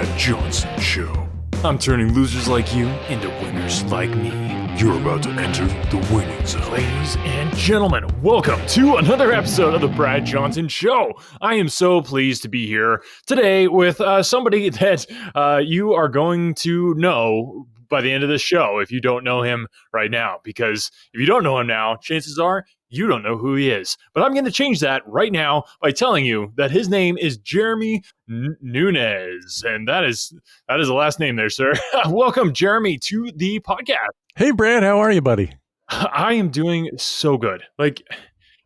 Brad Johnson Show. I'm turning losers like you into winners like me. You're about to enter the winning zone. Ladies and gentlemen, welcome to another episode of the Brad Johnson Show. I am so pleased to be here today with somebody that you are going to know by the end of this show if you don't know him right now. Because if you don't know him now, chances are you don't know who he is. But I'm going to change that right now by telling you that his name is Jeremy Nunes. And that is the last name there, sir. Welcome, Jeremy, to the podcast. Hey, Brad. How are you, buddy? I am doing so good.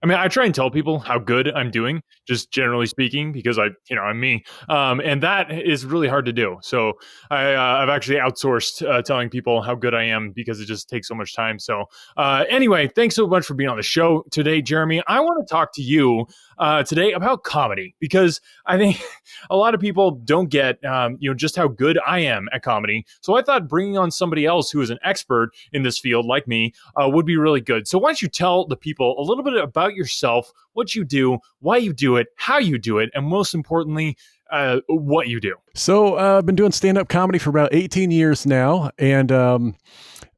I try and tell people how good I'm doing, just generally speaking, because I'm me. And that is really hard to do. So I've actually outsourced telling people how good I am because it just takes so much time. So anyway, thanks so much for being on the show today, Jeremy. I want to talk to you today about comedy because I think a lot of people don't get, just how good I am at comedy. So I thought bringing on somebody else who is an expert in this field like me would be really good. So why don't you tell the people a little bit about yourself, what you do, why you do it, how you do it, and most importantly, what you do. So I've been doing stand-up comedy for about 18 years now. And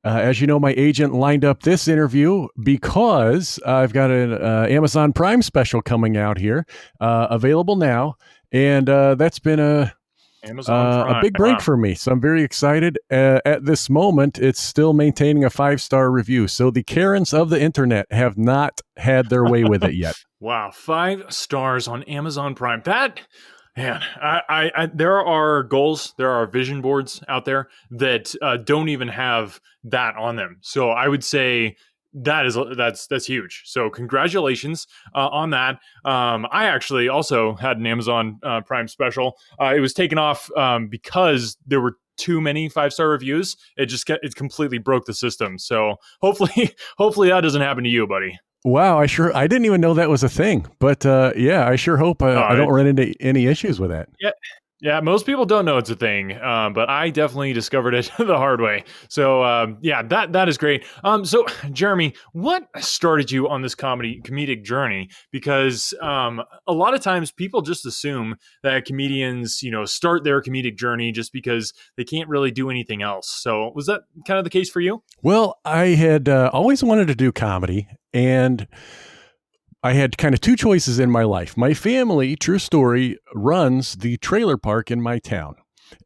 as you know, my agent lined up this interview because I've got an Amazon Prime special coming out here, available now. And that's been a big break for me. So I'm very excited. At this moment, it's still maintaining a 5-star review. So the Karens of the internet have not had their way with it yet. Wow. 5 stars on Amazon Prime. Man, there are goals, there are vision boards out there that don't even have that on them. So I would say that's huge. So congratulations on that. I actually also had an Amazon Prime special. It was taken off because there were too many 5-star reviews. It completely broke the system. So hopefully that doesn't happen to you, buddy. Wow, I didn't even know that was a thing. But I sure hope I don't run into any issues with that. Yeah, most people don't know it's a thing, but I definitely discovered it the hard way. So that is great. So Jeremy, what started you on this comedic journey? Because a lot of times people just assume that comedians, start their comedic journey just because they can't really do anything else. So was that kind of the case for you? Well, I had always wanted to do comedy, and I had kind of 2 choices in my life. My family, true story, runs the trailer park in my town.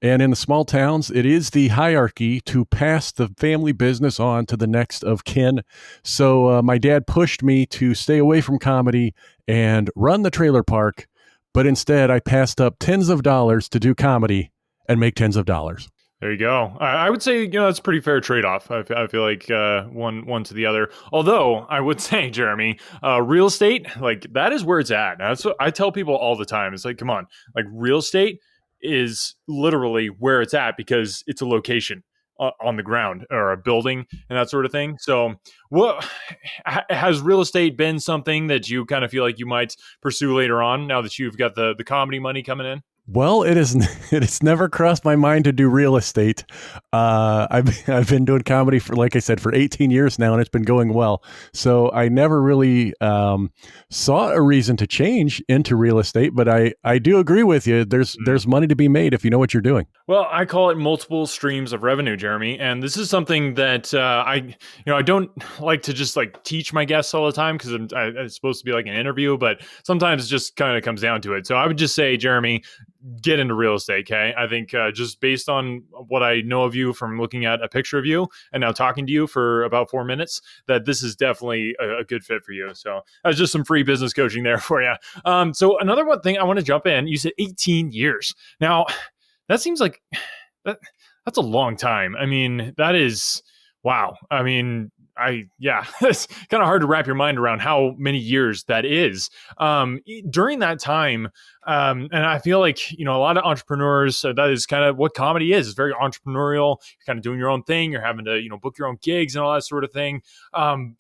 And in the small towns, it is the hierarchy to pass the family business on to the next of kin. So my dad pushed me to stay away from comedy and run the trailer park. But instead, I passed up tens of dollars to do comedy and make tens of dollars. There you go. I would say, that's a pretty fair trade-off. I feel like one to the other. Although I would say, Jeremy, real estate, that is where it's at. That's what I tell people all the time. It's like, come on, real estate is literally where it's at because it's a location on the ground or a building and that sort of thing. So what has real estate been something that you kind of feel like you might pursue later on now that you've got the comedy money coming in? Well, it has never crossed my mind to do real estate. I've been doing comedy for, like I said, for 18 years now, and it's been going well. So I never really saw a reason to change into real estate. But I do agree with you. There's money to be made if you know what you're doing. Well, I call it multiple streams of revenue, Jeremy, and this is something that I don't like to just teach my guests all the time because it's supposed to be like an interview, but sometimes it just kind of comes down to it. So I would just say, Jeremy, get into real estate, okay? I think just based on what I know of you from looking at a picture of you and now talking to you for about 4 minutes, that this is definitely a good fit for you. So that's just some free business coaching there for you. So another one thing I want to jump in, you said 18 years. Now, that seems like that's a long time. I mean, that is, wow. I mean, it's kind of hard to wrap your mind around how many years that is. During that time, and I feel like, a lot of entrepreneurs, that is kind of what comedy is. It's very entrepreneurial. You're kind of doing your own thing. You're having to, book your own gigs and all that sort of thing.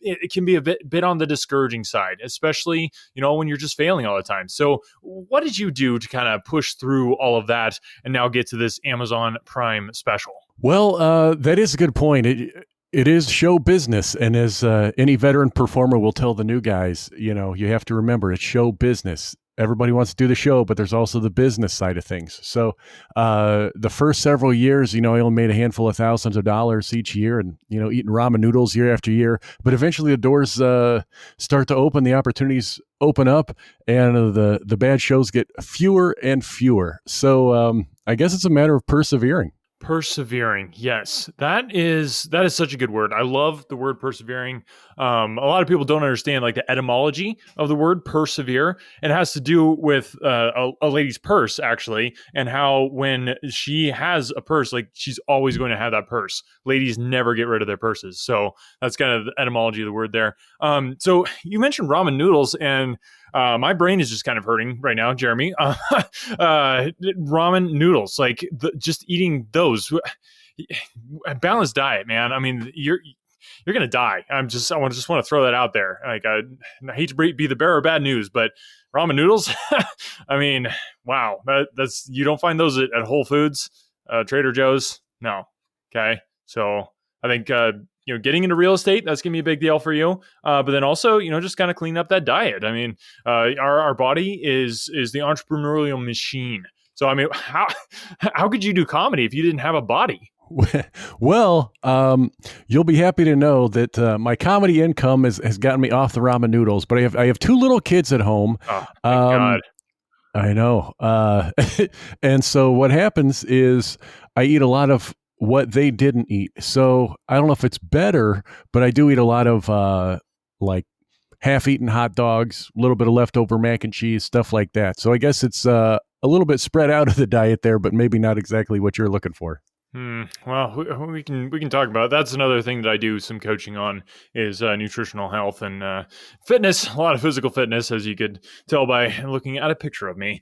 It can be a bit on the discouraging side, especially, when you're just failing all the time. So what did you do to kind of push through all of that and now get to this Amazon Prime special? Well, that is a good point. It is show business. And as any veteran performer will tell the new guys, you have to remember it's show business. everybody wants to do the show, but there's also the business side of things. So the first several years, I only made a handful of thousands of dollars each year, and eating ramen noodles year after year. But eventually, the doors start to open, the opportunities open up, and the bad shows get fewer and fewer. So I guess it's a matter of persevering. Persevering. Yes. That is such a good word. I love the word persevering. A lot of people don't understand like the etymology of the word persevere. It has to do with a lady's purse, actually, and how when she has a purse, like she's always going to have that purse. Ladies never get rid of their purses. So that's kind of the etymology of the word there. So you mentioned ramen noodles, and my brain is just kind of hurting right now, Jeremy. Ramen noodles, like just eating those. A balanced diet, man. I mean, you're gonna die. I just want to throw that out there. Like, I hate to be the bearer of bad news, but ramen noodles. I mean, wow. That's you don't find those at Whole Foods, Trader Joe's. No. Okay. So I think getting into real estate, that's gonna be a big deal for you. But then also, just kind of clean up that diet. I mean, our body is the entrepreneurial machine. So I mean, how could you do comedy if you didn't have a body? Well, you'll be happy to know that my comedy income has gotten me off the ramen noodles. But I have two little kids at home. Oh, thank God. I know. And so what happens is I eat a lot of what they didn't eat. So I don't know if it's better, but I do eat a lot of like half-eaten hot dogs, a little bit of leftover mac and cheese, stuff like that. So I guess it's a little bit spread out of the diet there, but maybe not exactly what you're looking for. Well, we can talk about it. That's another thing that I do some coaching on is nutritional health and fitness. A lot of physical fitness, as you could tell by looking at a picture of me.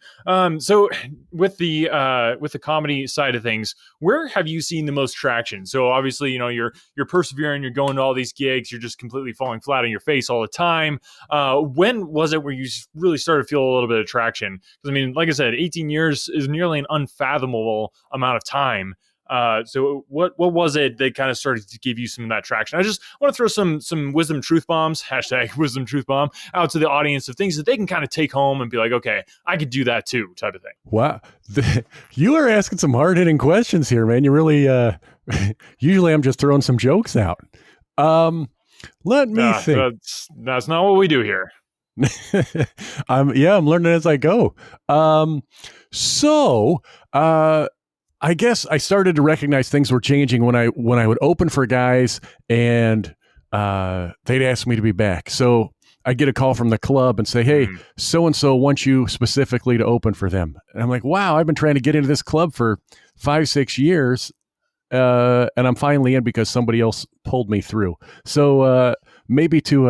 So with the comedy side of things, where have you seen the most traction? So obviously, you're persevering. You're going to all these gigs. You're just completely falling flat on your face all the time. When was it where you really started to feel a little bit of traction? Because I mean, like I said, 18 years is nearly an unfathomable amount of time. So what was it that kind of started to give you some of that traction? I just want to throw some wisdom truth bombs, hashtag wisdom truth bomb, out to the audience of things that they can kind of take home and be like, okay, I could do that too, type of thing. Wow. You are asking some hard-hitting questions here, man. You really, usually I'm just throwing some jokes out. Let me think. That's not what we do here. I'm learning as I go. I guess I started to recognize things were changing when I would open for guys and they'd ask me to be back. So I get a call from the club and say, hey, so-and-so wants you specifically to open for them. And I'm like, wow, I've been trying to get into this club for 5-6 years. And I'm finally in because somebody else pulled me through. So maybe to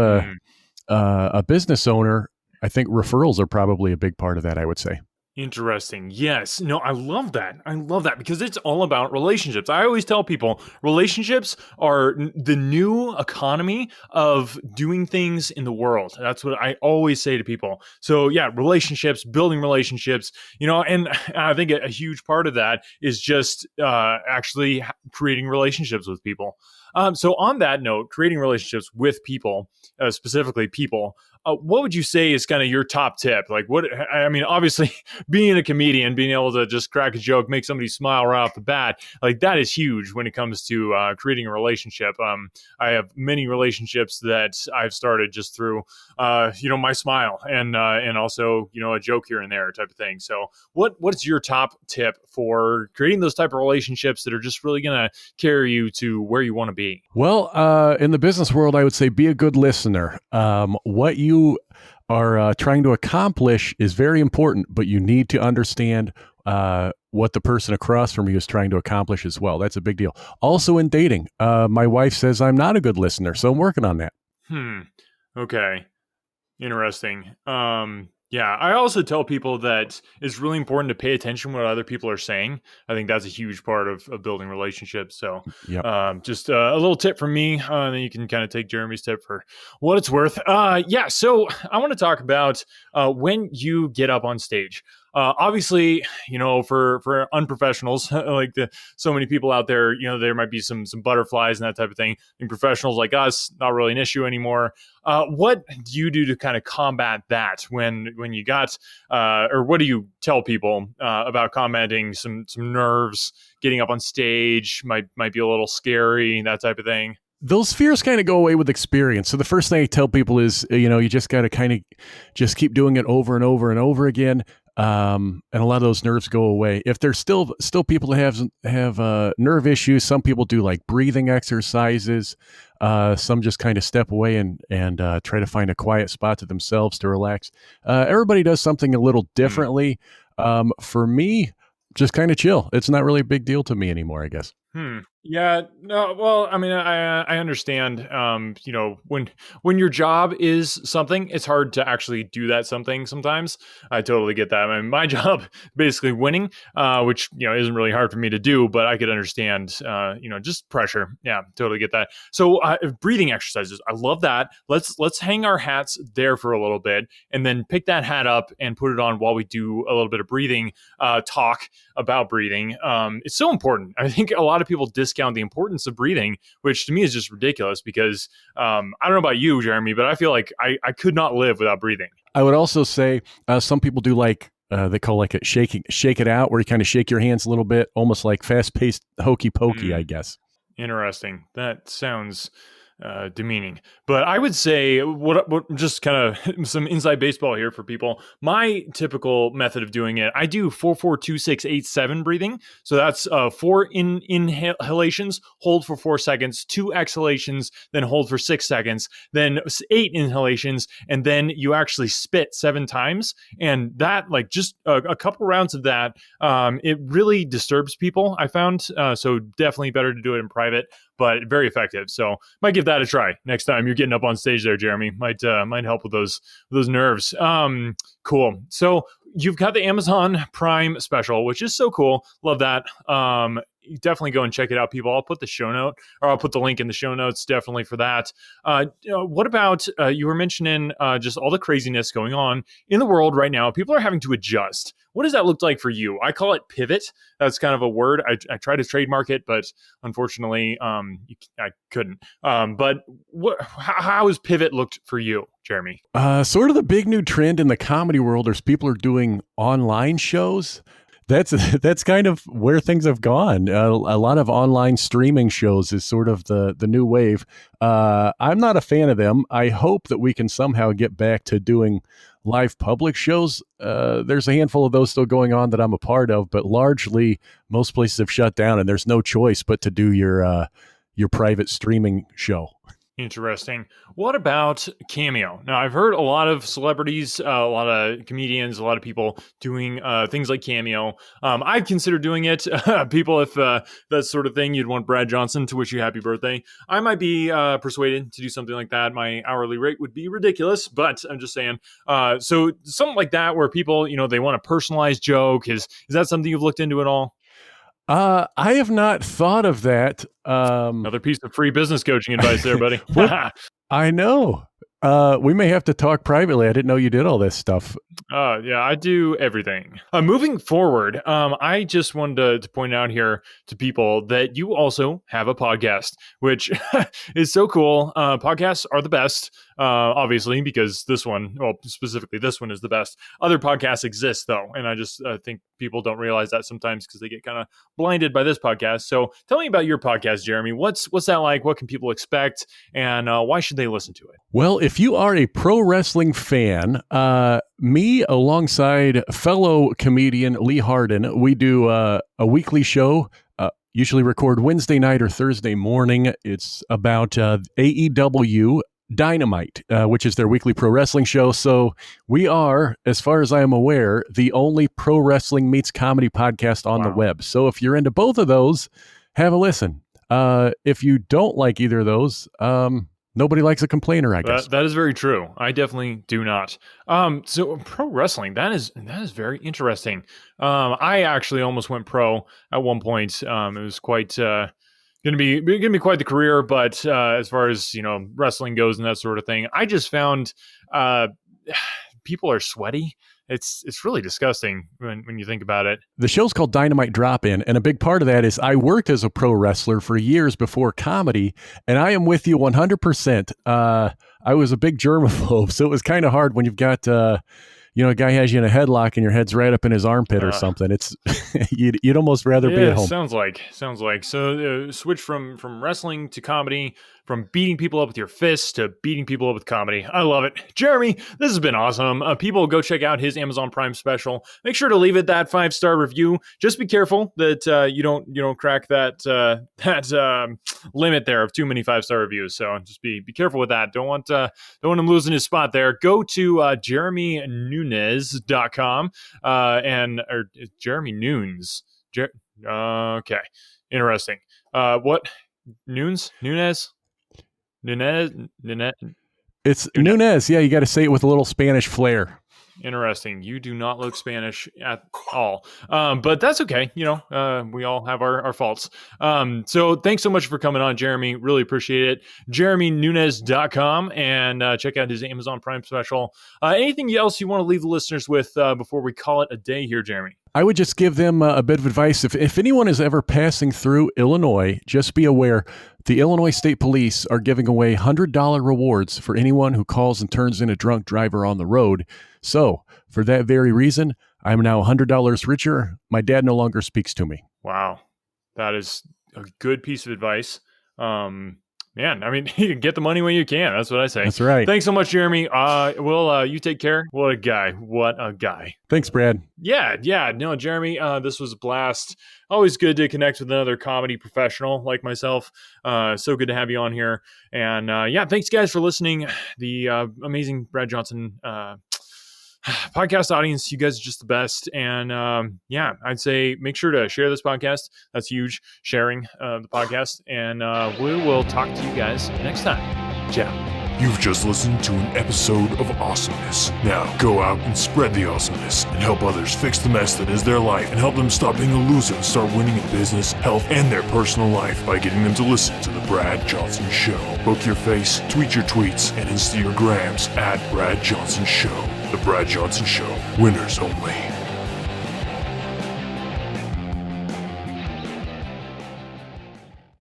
a business owner, I think referrals are probably a big part of that, I would say. Interesting. Yes. No, I love that. I love that because it's all about relationships. I always tell people relationships are the new economy of doing things in the world. That's what I always say to people. So yeah, relationships, building relationships, and I think a huge part of that is just actually creating relationships with people. So on that note, creating relationships with people, specifically people, what would you say is kind of your top tip? Like obviously being a comedian, being able to just crack a joke, make somebody smile right off the bat, like that is huge when it comes to creating a relationship. I have many relationships that I've started just through, my smile and also, a joke here and there type of thing. So what's your top tip for creating those type of relationships that are just really going to carry you to where you want to be? Well, in the business world, I would say be a good listener. What you are trying to accomplish is very important, but you need to understand what the person across from you is trying to accomplish as well. That's a big deal. Also in dating, my wife says I'm not a good listener, so I'm working on that. Okay. Interesting. Yeah, I also tell people that it's really important to pay attention to what other people are saying. I think that's a huge part of building relationships. So just a little tip from me, and then you can kind of take Jeremy's tip for what it's worth. So I want to talk about when you get up on stage. Obviously, for unprofessionals like so many people out there, there might be some butterflies and that type of thing. And professionals like us, not really an issue anymore. What do you do to kind of combat that when you got, or what do you tell people about combating some nerves, getting up on stage might be a little scary, that type of thing? Those fears kind of go away with experience. So the first thing I tell people is, you just got to kind of just keep doing it over and over and over again. And a lot of those nerves go away. If there's still people that have nerve issues, some people do like breathing exercises. Some just kind of step away and try to find a quiet spot to themselves to relax. Everybody does something a little differently. For me, just kind of chill. It's not really a big deal to me anymore, I guess. Yeah. No. Well, I mean, I understand. When your job is something, it's hard to actually do that something. Sometimes I totally get that. I mean, my job basically winning, which isn't really hard for me to do, but I could understand. Just pressure. Yeah, totally get that. So breathing exercises, I love that. Let's hang our hats there for a little bit, and then pick that hat up and put it on while we do a little bit of breathing talk about breathing. It's so important. I think a lot of people discount the importance of breathing, which to me is just ridiculous because I don't know about you, Jeremy, but I feel like I could not live without breathing. I would also say some people do like they call like shake it out, where you kind of shake your hands a little bit, almost like fast paced hokey pokey, I guess. Interesting. That sounds demeaning, but I would say what just kind of some inside baseball here for people. My typical method of doing it, I do 4-4-2-6-8-7 breathing. So that's 4 inhalations, hold for 4 seconds, 2 exhalations, then hold for 6 seconds, then 8 inhalations, and then you actually spit 7 times. And that, like, just a couple rounds of that, it really disturbs people, I found. So definitely better to do it in private, but very effective. So might give that a try next time you're getting up on stage there, Jeremy. Might help with those nerves. Cool. So you've got the Amazon Prime special, which is so cool. Love that. Definitely go and check it out, people. I'll put the link in the show notes, definitely, for that. What about, you were mentioning just all the craziness going on in the world right now. People are having to adjust. What does that look like for you? I call it pivot. That's kind of a word. I try to trademark it, but unfortunately, I couldn't. But how has pivot looked for you, Jeremy? Sort of the big new trend in the comedy world is people are doing online shows. That's kind of where things have gone. A lot of online streaming shows is sort of the new wave. I'm not a fan of them. I hope that we can somehow get back to doing live public shows. There's a handful of those still going on that I'm a part of, but largely most places have shut down, and there's no choice but to do your private streaming show. Interesting. What about Cameo? Now, I've heard a lot of celebrities, a lot of comedians, a lot of people doing things like Cameo. I'd consider doing it. People, if that sort of thing, you'd want Brad Johnson to wish you happy birthday. I might be persuaded to do something like that. My hourly rate would be ridiculous, but I'm just saying. So something like that where people, they want a personalized joke. Is that something you've looked into at all? I have not thought of that. Another piece of free business coaching advice there, buddy. I know. We may have to talk privately. I didn't know you did all this stuff. Yeah, I do everything. Moving forward, I just wanted to point out here to people that you also have a podcast, which is so cool. Podcasts are the best, obviously, because specifically this one is the best. Other podcasts exist, though, and I just think people don't realize that sometimes because they get kind of blinded by this podcast. So tell me about your podcast, Jeremy. What's that like? What can people expect? And why should they listen to it? Well, if you are a pro wrestling fan, me alongside fellow comedian Lee Harden, we do a weekly show, usually record Wednesday night or Thursday morning. It's about AEW Dynamite, which is their weekly pro wrestling show. So we are, as far as I am aware, the only pro wrestling meets comedy podcast on the web. So if you're into both of those, have a listen. If you don't like either of those, nobody likes a complainer, I guess. That is very true. I definitely do not. So pro wrestling, that is very interesting. I actually almost went pro at one point. It was quite going to be quite the career, but as far as wrestling goes and that sort of thing, I just found people are sweaty it's really disgusting when you think about it. The show's called Dynamite Drop-In, and a big part of that is I worked as a pro wrestler for years before comedy, and I am with you 100%. I was a big germaphobe, so it was kind of hard when you've got, a guy has you in a headlock and your head's right up in his armpit or something. It's you'd almost rather be at home. Sounds like. So switch from wrestling to comedy, from beating people up with your fists to beating people up with comedy. I love it. Jeremy, this has been awesome. People, go check out his Amazon Prime special. Make sure to leave it that 5-star review. Just be careful that you don't crack that limit there of too many 5-star reviews. So just be careful with that. Don't want him losing his spot there. Go to JeremyNunes.com or Jeremy Nunes. Okay, interesting. What Nunes? It's Nunes. Yeah, you got to say it with a little Spanish flair. Interesting. You do not look Spanish at all. But that's okay. We all have our faults. So thanks so much for coming on, Jeremy. Really appreciate it. JeremyNunes.com, and check out his Amazon Prime special. Anything else you want to leave the listeners with before we call it a day here, Jeremy? I would just give them a bit of advice. If anyone is ever passing through Illinois, just be aware the Illinois State Police are giving away $100 rewards for anyone who calls and turns in a drunk driver on the road. So, for that very reason, I'm now $100 richer. My dad no longer speaks to me. Wow. That is a good piece of advice. Man, I mean, you can get the money when you can. That's what I say. That's right. Thanks so much, Jeremy. You take care. What a guy. Thanks, Brad. Yeah. No, Jeremy, this was a blast. Always good to connect with another comedy professional like myself. So good to have you on here. And thanks guys for listening. The amazing Brad Johnson podcast audience, you guys are just the best. And I'd say make sure to share this podcast. That's huge, sharing the podcast. And we will talk to you guys next time. Ciao. You've just listened to an episode of awesomeness. Now go out and spread the awesomeness and help others fix the mess that is their life, and help them stop being a loser and start winning in business, health, and their personal life by getting them to listen to The Brad Johnson Show. Book your face, tweet your tweets, and Insta your grams at Brad Johnson Show. The Brad Johnson Show. Winners only.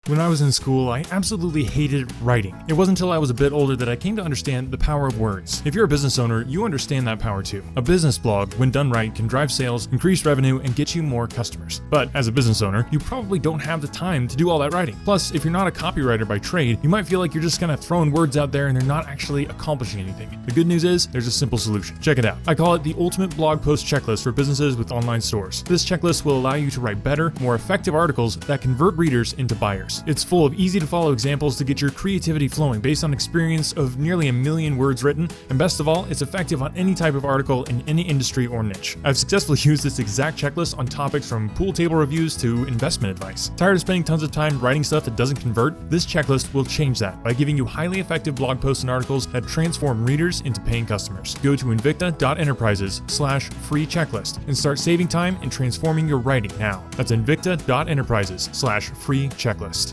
When I was in school, I absolutely hated writing. It wasn't until I was a bit older that I came to understand the power of words. If you're a business owner, you understand that power too. A business blog, when done right, can drive sales, increase revenue, and get you more customers. But as a business owner, you probably don't have the time to do all that writing. Plus, if you're not a copywriter by trade, you might feel like you're just kind of throwing words out there and they're not actually accomplishing anything. The good news is, there's a simple solution. Check it out. I call it the ultimate blog post checklist for businesses with online stores. This checklist will allow you to write better, more effective articles that convert readers into buyers. It's full of easy-to-follow examples to get your creativity flowing based on experience of nearly 1 million words written, and best of all, it's effective on any type of article in any industry or niche. I've successfully used this exact checklist on topics from pool table reviews to investment advice. Tired of spending tons of time writing stuff that doesn't convert? This checklist will change that by giving you highly effective blog posts and articles that transform readers into paying customers. Go to invicta.enterprises/free checklist and start saving time and transforming your writing now. That's invicta.enterprises/free checklist.